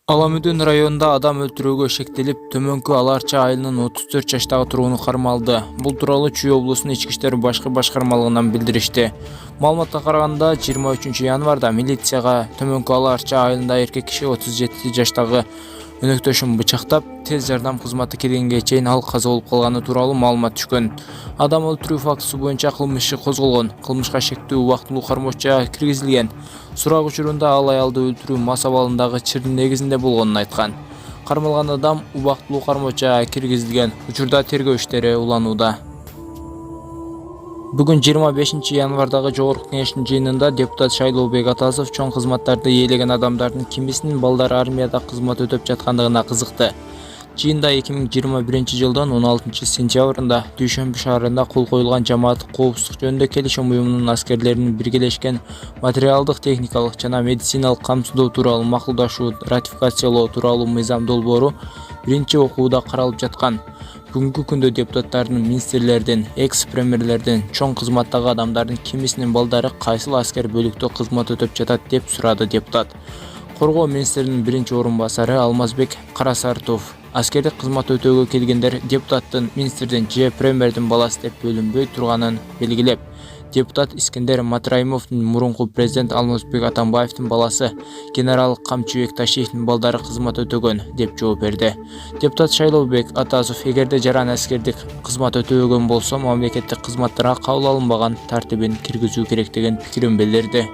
Аламүдүн районунда адам өлтүрүүгө шектелип, Төмөнкү Аларча айылынын 34 жаштагы тургуну кармалды. Бул тууралуу Чүй облусунун ички иштер башкармалыгынан билдиришти. Маалыматка караганда 23 январда милицияга Төмөнкү Аларча айылында эркек киши 37 жаштагы өнөктөшүн бычактап, тез жардам кызматы келгенге чейин ал каза болуп калганы тууралуу маалымат түшкөн. Адам өлтүрүү фактысы боюнча кылмыш иши козголгон. Кылмышка шектүү убактылуу кармоочуга киргизилген. Сурак учурунда ал аялды өлтүрүү мас абалындагы чырдын негизинде болгонун айткан. Кармалган адам убактылуу кармоочуга киргизилген. Учурда тергөө иштери уланууда. Бүгүн 25 январдагы Жогорку кеңештин жыйынында депутат Шайлообек Атасов чоң кызматтарды ээлеген адамдардын кимисинин балдары армияда кызмат өтөп жаткандыгына кызыкты. Жыйында 2021 жылдын 16 сентябрында Дүйшөмбү шаарында кол коюлган жамааттык коопсуздук жөнүндө келишим уюмунун аскерлеринин биргелешкен материалдык, техникалык жана медициналык камсыздоо тууралуу макулдашуу ратификациялоо тууралуу мыйзам долбоору биринчи окууда каралып жаткан. Бүгүнкү күндө депутаттардын, министрлердин, экс-премьерлердин, чоң кызматтагы адамдардын кимисинин балдары кайсыл аскер бөлүктө кызмат өтөп жатат деп сурады депутат. Коргоо министринин биринчи орун басары Алмазбек Карасартов аскердик кызмат өтөөгө келгендер депутаттын, министрдин же премьердин баласы деп бөлүнбөй турганын белгилеп, депутат Искендер Матраимовдун мурунку президент Алмазбек Атамбаевдин баласы генерал Камчыбек Ташиевдин балдары кызмат өтөгөн деп жооп берди. Депутат Шайлообек Атасов эгерде жаран аскердик кызмат өтөбөгөн болсо, мамлекеттик кызматтарга кабыл алынбаган тартибин киргизүү керек деген пикирин билдирди.